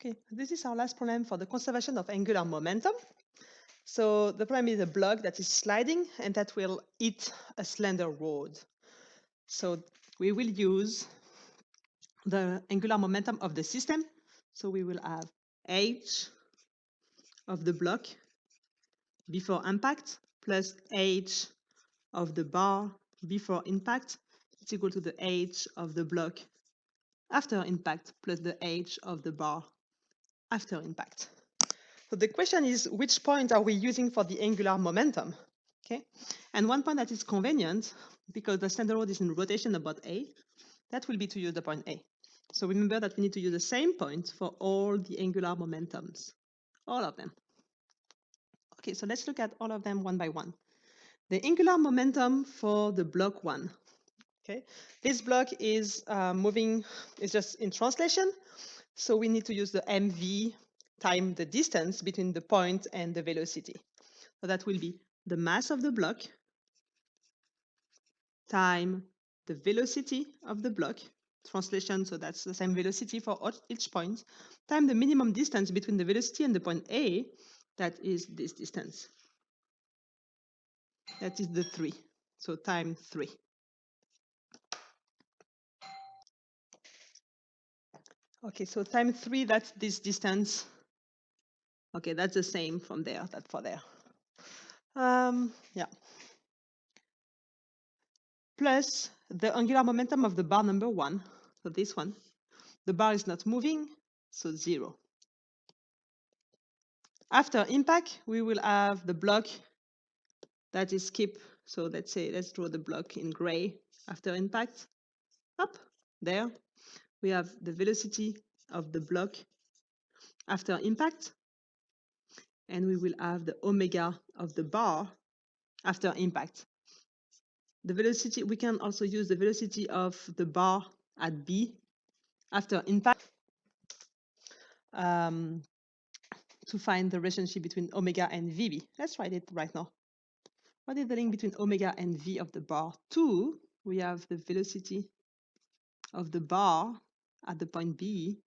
Okay, this is our last problem for the conservation of angular momentum. So the problem is a block that is sliding and that will hit a slender rod. So we will use the angular momentum of the system. So we will have h of the block before impact plus h of the bar before impact. It's equal to the h of the block after impact plus the h of the bar after impact. So the question is, which point are we using for the angular momentum? Okay, and one point that is convenient, because the slender rod is in rotation about A, that will be to use the point A. So remember that we need to use the same point for all the angular momentums, all of them. Okay, so let's look at all of them one by one. The angular momentum for the block 1. Okay, this block is moving, it's just in translation, so we need to use the mv time the distance between the point and the velocity. So that will be the mass of the block time the velocity of the block, translation, so that's the same velocity for each point, time the minimum distance between the velocity and the point A, that is this distance. That is the 3, so time 3. Okay, so time 3, that's this distance. Okay, that's the same from there, that for there. Yeah. Plus the angular momentum of the bar number 1, so this one. The bar is not moving, so 0. After impact, we will have the block that is keep. So let's draw the block in gray after impact. Up there, we have the velocity of the block after impact, and we will have the omega of the bar after impact. The velocity, we can also use the velocity of the bar at B after impact to find the relationship between omega and VB. Let's write it right now. What is the link between omega and V of the bar? 2, we have the velocity of the bar at the point B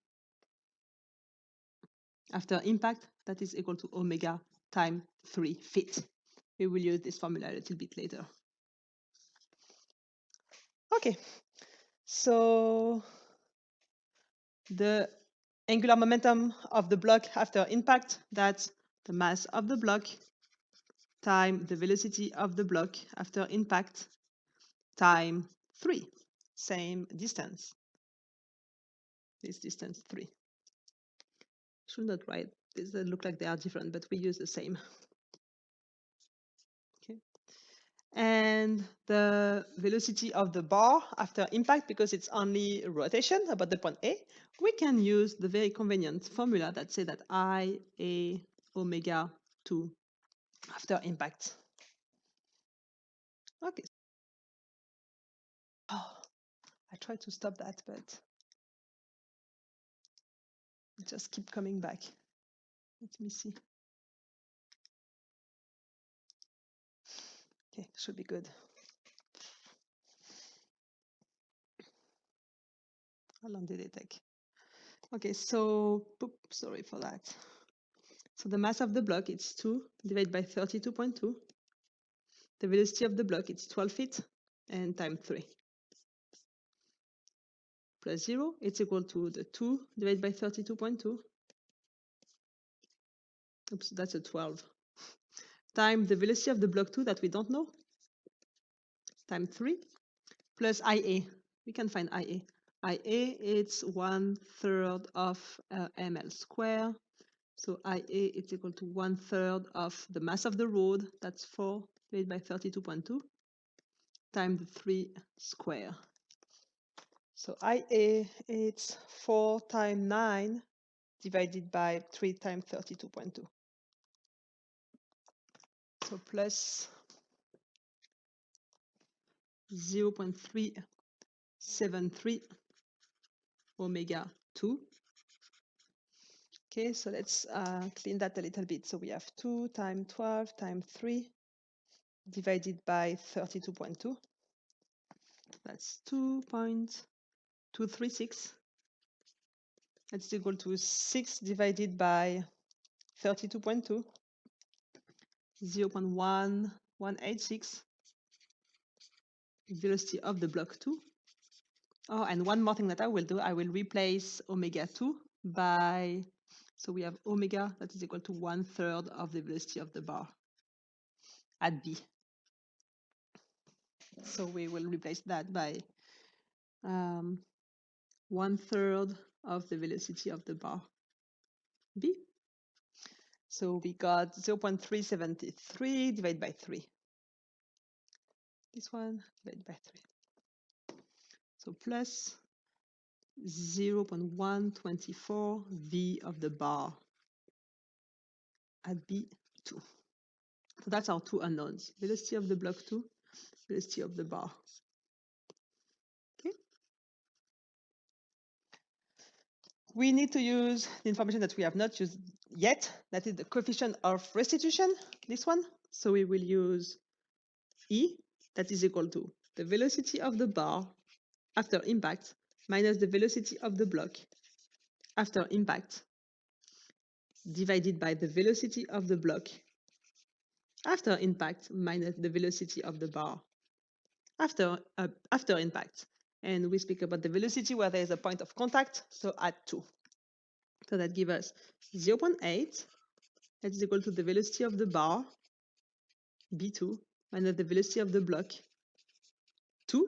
after impact, that is equal to omega time 3 feet. We will use this formula a little bit later. Okay, so the angular momentum of the block after impact, that's the mass of the block time the velocity of the block after impact time 3, same distance. This distance 3. Should not write this, they look like they are different, but we use the same. Okay. And the velocity of the bar after impact, because it's only rotation about the point A, we can use the very convenient formula that says that IA omega 2 after impact. Okay. Oh, I tried to stop that, but it just keep coming back. Let me see. Okay, should be good. How long did it take? Okay, so, sorry for that. So the mass of the block, it's 2 divided by 32.2. The velocity of the block, it's 12 feet, and time 3. Plus 0, it's equal to the 2 divided by 32.2. Oops, that's a 12. Time the velocity of the block 2 that we don't know, time 3, plus IA. We can find IA. IA, it's 1/3 of ml square. So IA is equal to 1/3 of the mass of the rod, that's 4 divided by 32.2, times the 3 square. So IA, it's 4 times 9 divided by 3 times 32.2. So plus 0.373 omega 2. Okay, so let's clean that a little bit. So we have 2 times 12 times 3 divided by 32.2. That's 2.236 That's equal to 6 divided by 32.2, 0.1186, velocity of the block 2. Oh, and one more thing that I will do, I will replace omega 2 by, so we have omega that is equal to 1/3 of the velocity of the bar at B. So we will replace that by 1/3 of the velocity of the bar B. So we got 0.373 divided by 3. This one divided by 3. So plus 0.124 V of the bar at B2. So that's our two unknowns, velocity of the block 2, velocity of the bar. Okay. We need to use the information that we have not used yet, that is the coefficient of restitution, this one. So we will use E, that is equal to the velocity of the bar after impact minus the velocity of the block after impact divided by the velocity of the block after impact minus the velocity of the bar after impact. And we speak about the velocity where there is a point of contact, so at 2. So that gives us 0.8, that is equal to the velocity of the bar, B2, minus the velocity of the block, 2.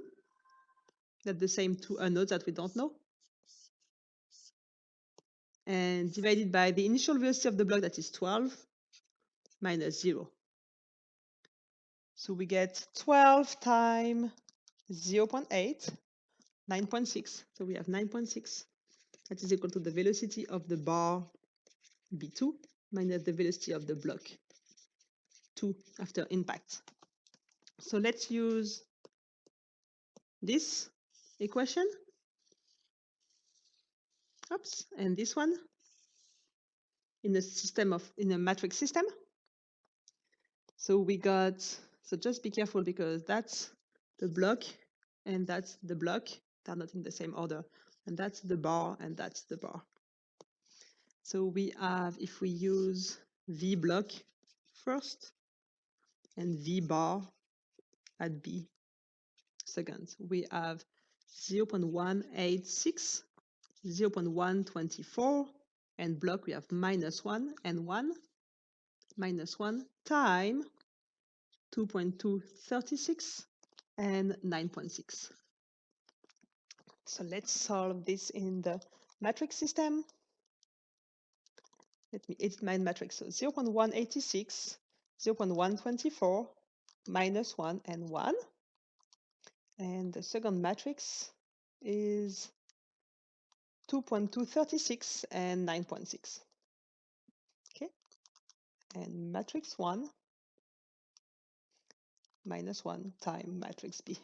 That's the same two unknowns that we don't know. And divided by the initial velocity of the block, that is 12, minus 0. So we get 12 times 0.8, 9.6. So we have 9.6. That is equal to the velocity of the bar, B2, minus the velocity of the block, 2, after impact. So let's use this equation. Oops, and this one in a matrix system. So we got, so just be careful because that's the block and that's the block. They're not in the same order. And that's the bar and that's the bar. So we have, if we use V block first and V bar at B second, we have 0.186, 0.124, and block we have -1 and 1, -1 time 2.236 and 9.6. So let's solve this in the matrix system. Let me edit my matrix. So 0.186, 0.124, -1 and 1. And the second matrix is 2.236 and 9.6. Okay. And matrix 1 -1 time matrix B.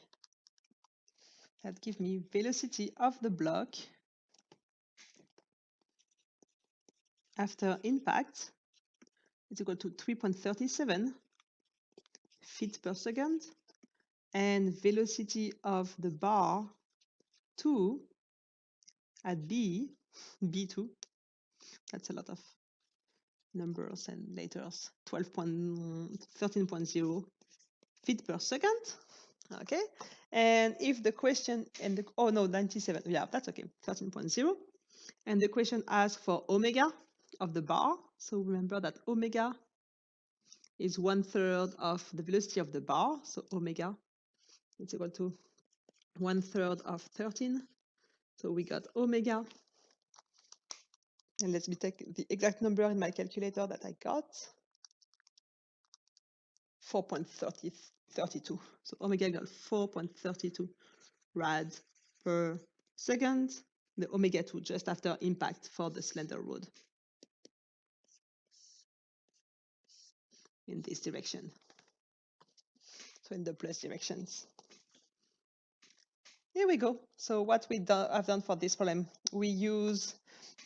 That gives me velocity of the block after impact is equal to 3.37 feet per second, and velocity of the bar 2 at B, B2, that's a lot of numbers and letters, 13.0 feet per second. Okay, and if the question, and the, oh no, 97, yeah, that's okay, 13.0. And the question asks for omega of the bar. So remember that omega is 1/3 of the velocity of the bar. So omega is equal to 1/3 of 13. So we got omega. And let me take the exact number in my calculator that I got. 4.32. So omega equals 4.32 rad per second. The omega 2 just after impact for the slender rod in this direction. So in the plus directions. Here we go. So what I've done for this problem, we use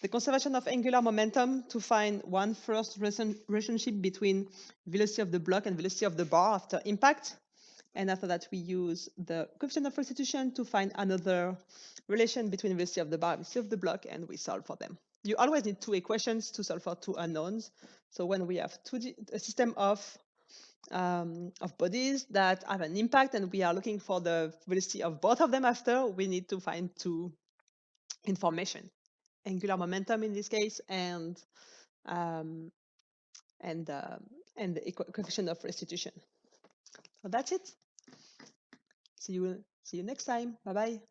the conservation of angular momentum to find one first relationship between velocity of the block and velocity of the bar after impact. And after that, we use the coefficient of restitution to find another relation between velocity of the bar and velocity of the block, and we solve for them. You always need two equations to solve for two unknowns. So when we have a system of bodies that have an impact and we are looking for the velocity of both of them after, we need to find two information: angular momentum in this case, and the coefficient of restitution. So that's it. See you next time. Bye bye.